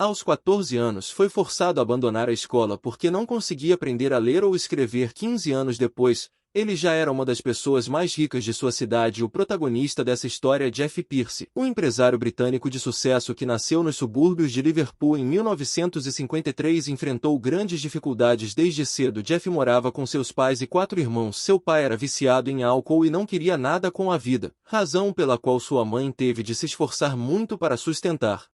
Aos 14 anos foi forçado a abandonar a escola porque não conseguia aprender a ler ou escrever. 15 anos depois, ele já era uma das pessoas mais ricas de sua cidade. O protagonista dessa história é Jeff Pierce, um empresário britânico de sucesso que nasceu nos subúrbios de Liverpool em 1953 e enfrentou grandes dificuldades desde cedo. Jeff morava com seus pais e 4 irmãos. Seu pai era viciado em álcool e não queria nada com a vida, razão pela qual sua mãe teve de se esforçar muito para sustentar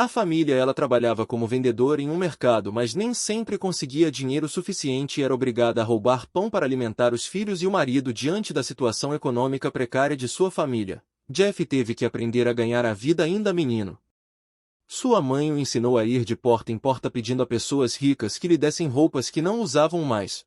a família. Ela trabalhava como vendedora em um mercado, mas nem sempre conseguia dinheiro suficiente e era obrigada a roubar pão para alimentar os filhos e o marido. Diante da situação econômica precária de sua família, Jeff teve que aprender a ganhar a vida ainda menino. Sua mãe o ensinou a ir de porta em porta pedindo a pessoas ricas que lhe dessem roupas que não usavam mais.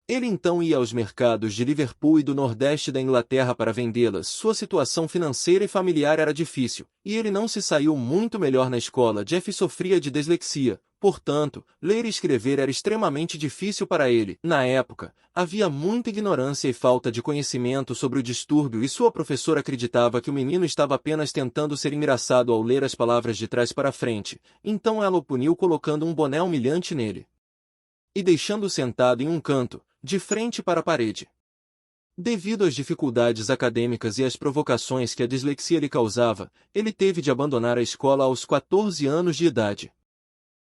Ele então ia aos mercados de Liverpool e do Nordeste da Inglaterra para vendê-las. Sua situação financeira e familiar era difícil, e ele não se saiu muito melhor na escola. Jeff sofria de dislexia, portanto, ler e escrever era extremamente difícil para ele. Na época, havia muita ignorância e falta de conhecimento sobre o distúrbio e sua professora acreditava que o menino estava apenas tentando ser engraçado ao ler as palavras de trás para frente, então ela o puniu colocando um boné humilhante nele e deixando-o sentado em um canto, de frente para a parede. Devido às dificuldades acadêmicas e às provocações que a dislexia lhe causava, ele teve de abandonar a escola aos 14 anos de idade.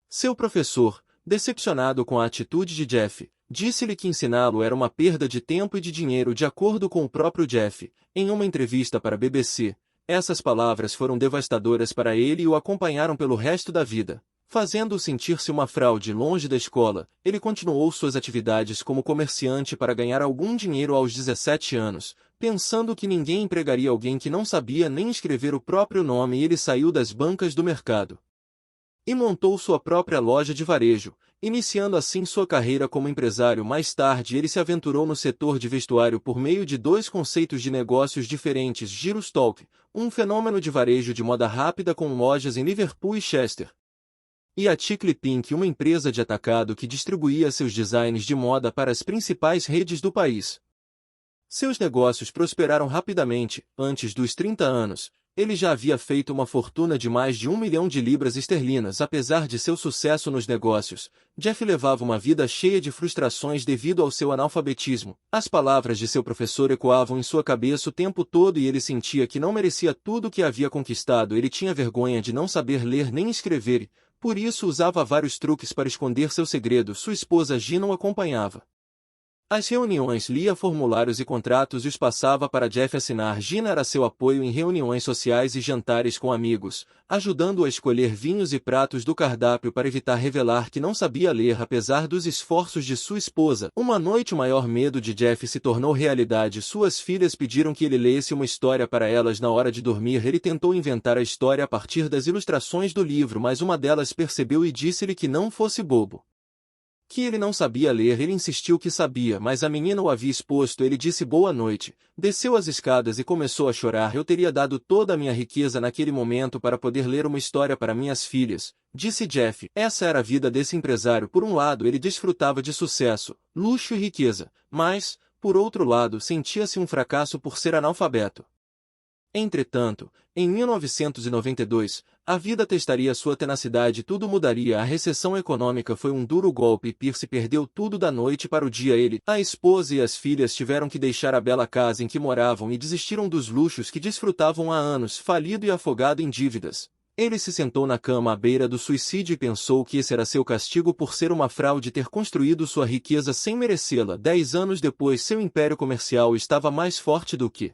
Seu professor, decepcionado com a atitude de Jeff, disse-lhe que ensiná-lo era uma perda de tempo e de dinheiro. De acordo com o próprio Jeff, em uma entrevista para a BBC, essas palavras foram devastadoras para ele e o acompanharam pelo resto da vida, fazendo-o sentir-se uma fraude. Longe da escola, ele continuou suas atividades como comerciante para ganhar algum dinheiro. Aos 17 anos, pensando que ninguém empregaria alguém que não sabia nem escrever o próprio nome, ele saiu das bancas do mercado e montou sua própria loja de varejo, iniciando assim sua carreira como empresário. Mais tarde ele se aventurou no setor de vestuário por meio de 2 conceitos de negócios diferentes: Girostalk, um fenômeno de varejo de moda rápida com lojas em Liverpool e Chester, e a Tickle Pink, uma empresa de atacado que distribuía seus designs de moda para as principais redes do país. Seus negócios prosperaram rapidamente. Antes dos 30 anos, ele já havia feito uma fortuna de mais de 1 milhão de libras esterlinas. Apesar de seu sucesso nos negócios, Jeff levava uma vida cheia de frustrações devido ao seu analfabetismo. As palavras de seu professor ecoavam em sua cabeça o tempo todo e ele sentia que não merecia tudo o que havia conquistado. Ele tinha vergonha de não saber ler nem escrever, por isso usava vários truques para esconder seu segredo. Sua esposa Gina o acompanhava às reuniões, lia formulários e contratos e os passava para Jeff assinar. Gina era seu apoio em reuniões sociais e jantares com amigos, ajudando-o a escolher vinhos e pratos do cardápio para evitar revelar que não sabia ler. Apesar dos esforços de sua esposa, uma noite o maior medo de Jeff se tornou realidade. Suas filhas pediram que ele lesse uma história para elas na hora de dormir. Ele tentou inventar a história a partir das ilustrações do livro, mas uma delas percebeu e disse-lhe que não fosse bobo, que ele não sabia ler. Ele insistiu que sabia, mas a menina o havia exposto. Ele disse boa noite, desceu as escadas e começou a chorar. Eu teria dado toda a minha riqueza naquele momento para poder ler uma história para minhas filhas, disse Jeff. Essa era a vida desse empresário. Por um lado, ele desfrutava de sucesso, luxo e riqueza, mas, por outro lado, sentia-se um fracasso por ser analfabeto. Entretanto, em 1992, a vida testaria sua tenacidade. Tudo mudaria. A recessão econômica foi um duro golpe e Pierce perdeu tudo da noite para o dia. Ele, a esposa e as filhas tiveram que deixar a bela casa em que moravam e desistiram dos luxos que desfrutavam há anos. Falido e afogado em dívidas, ele se sentou na cama à beira do suicídio e pensou que esse era seu castigo por ser uma fraude e ter construído sua riqueza sem merecê-la. 10 anos depois, seu império comercial estava mais forte do que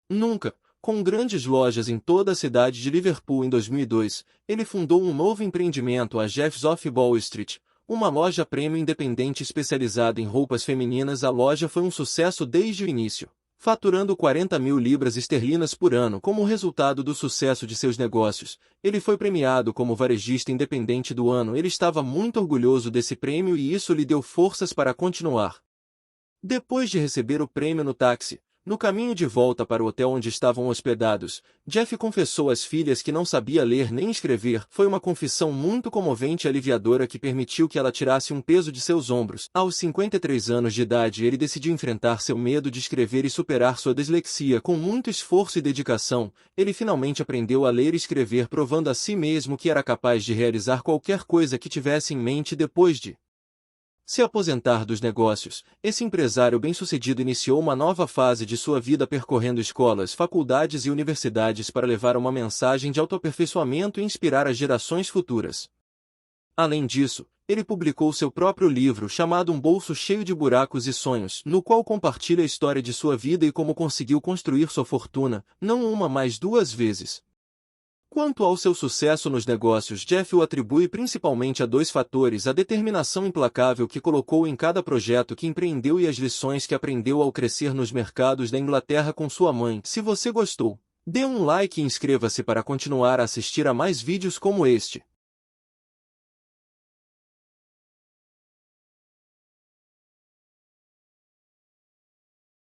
nunca. Com grandes lojas em toda a cidade de Liverpool. Em 2002, ele fundou um novo empreendimento, a Jeff's of Wall Street, uma loja premium independente especializada em roupas femininas. A loja foi um sucesso desde o início, faturando 40 mil libras esterlinas por ano. Como resultado do sucesso de seus negócios, ele foi premiado como varejista independente do ano. Ele estava muito orgulhoso desse prêmio e isso lhe deu forças para continuar. Depois de receber o prêmio no táxi, No caminho de volta para o hotel onde estavam hospedados, Jeff confessou às filhas que não sabia ler nem escrever. Foi uma confissão muito comovente e aliviadora que permitiu que ela tirasse um peso de seus ombros. Aos 53 anos de idade, ele decidiu enfrentar seu medo de escrever e superar sua dislexia. Com muito esforço e dedicação, ele finalmente aprendeu a ler e escrever, provando a si mesmo que era capaz de realizar qualquer coisa que tivesse em mente. Depois de se aposentar dos negócios, esse empresário bem-sucedido iniciou uma nova fase de sua vida percorrendo escolas, faculdades e universidades para levar uma mensagem de autoaperfeiçoamento e inspirar as gerações futuras. Além disso, ele publicou seu próprio livro chamado Um Bolso Cheio de Buracos e Sonhos, no qual compartilha a história de sua vida e como conseguiu construir sua fortuna, não uma, mas duas vezes. Quanto ao seu sucesso nos negócios, Jeff o atribui principalmente a dois fatores: a determinação implacável que colocou em cada projeto que empreendeu e as lições que aprendeu ao crescer nos mercados da Inglaterra com sua mãe. Se você gostou, dê um like e inscreva-se para continuar a assistir a mais vídeos como este.